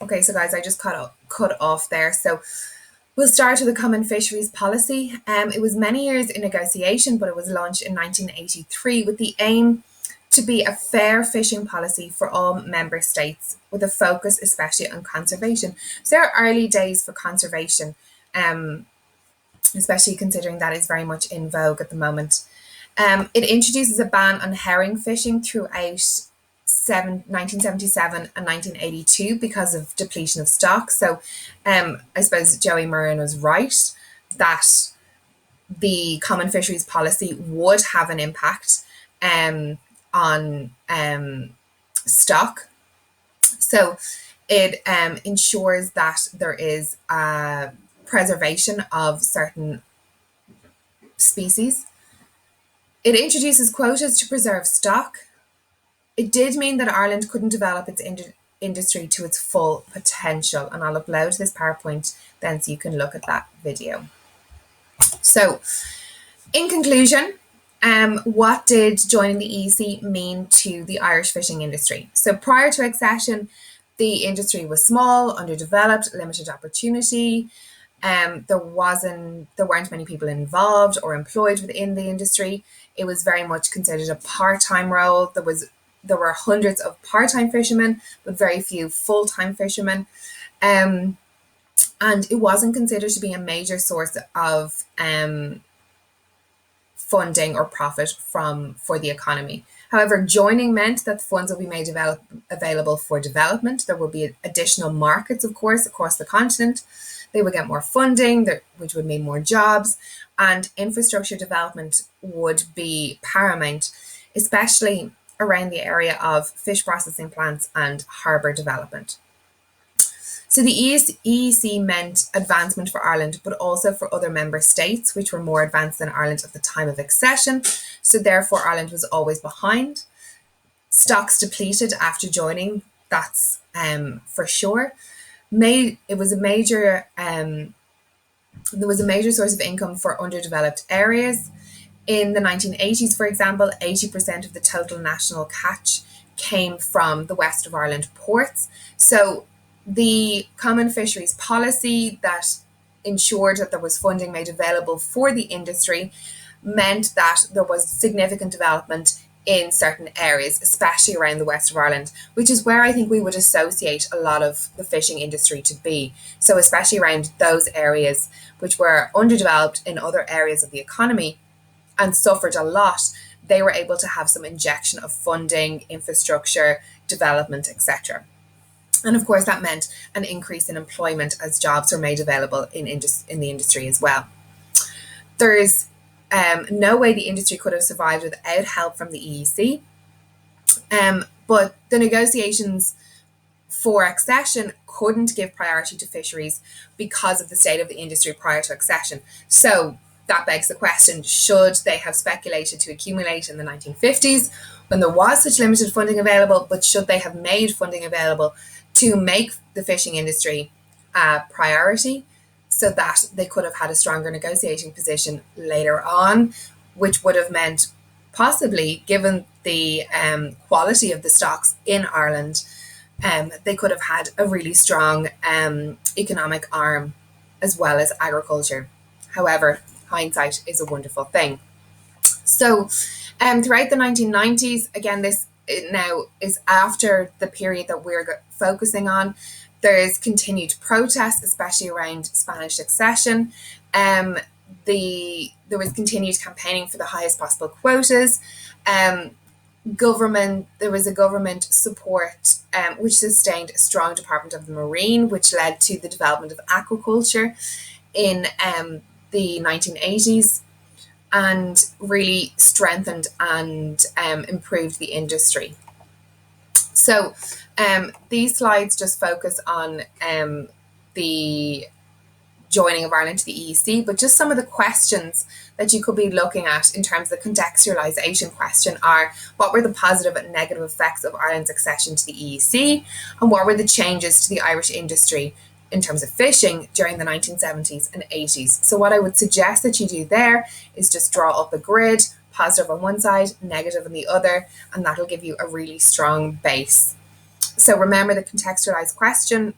Okay, so guys, I just cut off there. So we'll start with the Common Fisheries Policy. It was many years in negotiation, but it was launched in 1983 with the aim to be a fair fishing policy for all member states, with a focus especially on conservation. So there are early days for conservation, especially considering that is very much in vogue at the moment. It introduces a ban on herring fishing throughout 1977 and 1982 because of depletion of stock. So I suppose Joey Murren was right that the Common Fisheries Policy would have an impact on stock. So it ensures that there is a preservation of certain species. It introduces quotas to preserve stock. It did mean that Ireland couldn't develop its industry to its full potential. And I'll upload this PowerPoint then so you can look at that video. So, in conclusion, what did joining the EEC mean to the Irish fishing industry? So prior to accession, the industry was small, underdeveloped, limited opportunity. There weren't many people involved or employed within the industry. It was very much considered a part-time role. There were hundreds of part-time fishermen, but very few full-time fishermen. And it wasn't considered to be a major source of funding or profit for the economy. However, joining meant that funds will be made available for development. There will be additional markets, of course, across the continent. They would get more funding, which would mean more jobs, and infrastructure development would be paramount, especially around the area of fish processing plants and harbour development. So the EEC meant advancement for Ireland, but also for other member states, which were more advanced than Ireland at the time of accession. So therefore, Ireland was always behind. Stocks depleted after joining, that's for sure. There was a major source of income for underdeveloped areas. In the 1980s, for example, 80% of the total national catch came from the west of Ireland ports. So the Common Fisheries Policy that ensured that there was funding made available for the industry meant that there was significant development in certain areas, especially around the west of Ireland, which is where I think we would associate a lot of the fishing industry to be. So especially around those areas which were underdeveloped in other areas of the economy and suffered a lot, they were able to have some injection of funding, infrastructure, development, etc. And of course, that meant an increase in employment as jobs were made available in the industry as well. There's no way the industry could have survived without help from the EEC. But the negotiations for accession couldn't give priority to fisheries because of the state of the industry prior to accession. So that begs the question, should they have speculated to accumulate in the 1950s when there was such limited funding available, but should they have made funding available to make the fishing industry a priority so that they could have had a stronger negotiating position later on, which would have meant possibly, given the quality of the stocks in Ireland, they could have had a really strong economic arm as well as agriculture. However, hindsight is a wonderful thing. So throughout the 1990s, again, this now is after the period that we're focusing on. There's continued protests, especially around Spanish accession. There was continued campaigning for the highest possible quotas. There was a government support which sustained a strong Department of the Marine, which led to the development of aquaculture in the 1980s and really strengthened and improved the industry. So these slides just focus on the joining of Ireland to the EEC, but just some of the questions that you could be looking at in terms of the contextualisation question are, what were the positive and negative effects of Ireland's accession to the EEC, and what were the changes to the Irish industry in terms of fishing during the 1970s and 80s. So what I would suggest that you do there is just draw up a grid, positive on one side, negative on the other, and that'll give you a really strong base. So remember the contextualized question.